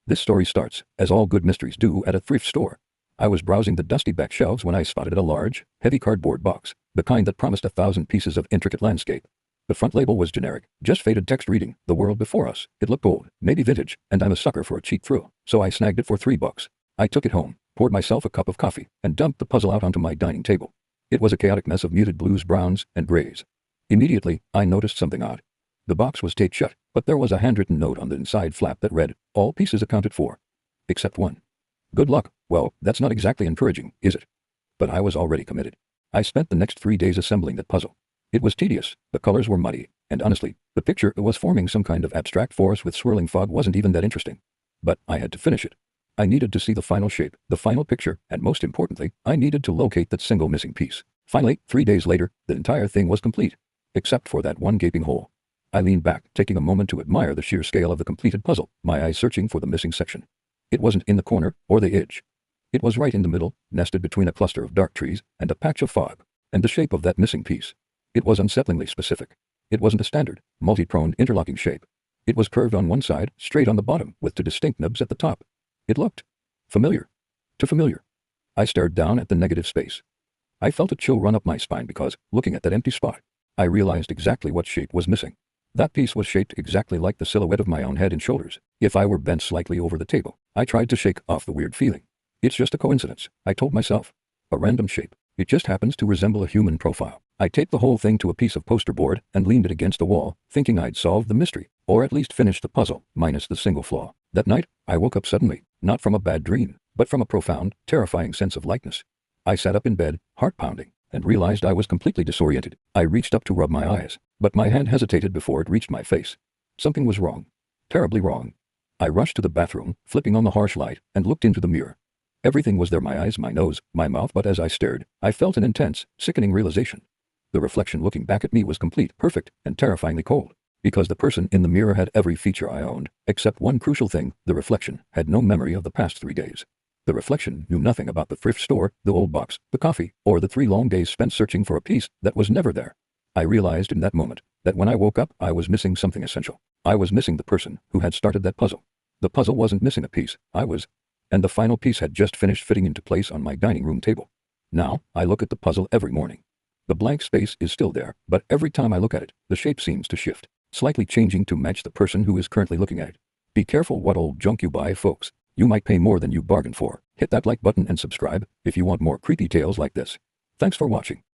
This story starts, as all good mysteries do, at a thrift store. I was browsing the dusty back shelves when I spotted a large, heavy cardboard box, the kind that promised 1,000 pieces of intricate landscape. The front label was generic, just faded text reading, "The world before us." It looked old, maybe vintage, and I'm a sucker for a cheap thrill, so I snagged it for $3. I took it home, poured myself a cup of coffee, and dumped the puzzle out onto my dining table. It was a chaotic mess of muted blues, browns, and grays. Immediately, I noticed something odd. The box was taped shut, but there was a handwritten note on the inside flap that read, "All pieces accounted for. Except one." Good luck. Well, that's not exactly encouraging, is it? But I was already committed. I spent the next 3 days assembling that puzzle. It was tedious, the colors were muddy, and honestly, the picture it was forming some kind of abstract forest with swirling fog wasn't even that interesting. But I had to finish it. I needed to see the final shape, the final picture, and most importantly, I needed to locate that single missing piece. Finally, 3 days later, the entire thing was complete. Except for that one gaping hole. I leaned back, taking a moment to admire the sheer scale of the completed puzzle, my eyes searching for the missing section. It wasn't in the corner, or the edge. It was right in the middle, nested between a cluster of dark trees and a patch of fog. And the shape of that missing piece. It was unsettlingly specific. It wasn't a standard, multi-proned interlocking shape. It was curved on one side, straight on the bottom, with two distinct nubs at the top. It looked familiar. Too familiar. I stared down at the negative space. I felt a chill run up my spine because, looking at that empty spot, I realized exactly what shape was missing. That piece was shaped exactly like the silhouette of my own head and shoulders, if I were bent slightly over the table. I tried to shake off the weird feeling. It's just a coincidence, I told myself. A random shape. It just happens to resemble a human profile. I taped the whole thing to a piece of poster board and leaned it against the wall, thinking I'd solved the mystery, or at least finished the puzzle, minus the single flaw. That night, I woke up suddenly, not from a bad dream, but from a profound, terrifying sense of likeness. I sat up in bed, heart pounding, and realized I was completely disoriented. I reached up to rub my eyes, but my hand hesitated before it reached my face. Something was wrong. Terribly wrong. I rushed to the bathroom, flipping on the harsh light, and looked into the mirror. Everything was there, my eyes, my nose, my mouth, but as I stared, I felt an intense, sickening realization. The reflection looking back at me was complete, perfect, and terrifyingly cold. Because the person in the mirror had every feature I owned, except one crucial thing: the reflection had no memory of the past 3 days. The reflection knew nothing about the thrift store, the old box, the coffee, or the 3 long days spent searching for a piece that was never there. I realized in that moment that when I woke up, I was missing something essential. I was missing the person who had started that puzzle. The puzzle wasn't missing a piece, I was. And the final piece had just finished fitting into place on my dining room table. Now, I look at the puzzle every morning. The blank space is still there, but every time I look at it, the shape seems to shift, slightly changing to match the person who is currently looking at it. Be careful what old junk you buy, folks. You might pay more than you bargained for. Hit that like button and subscribe if you want more creepy tales like this. Thanks for watching.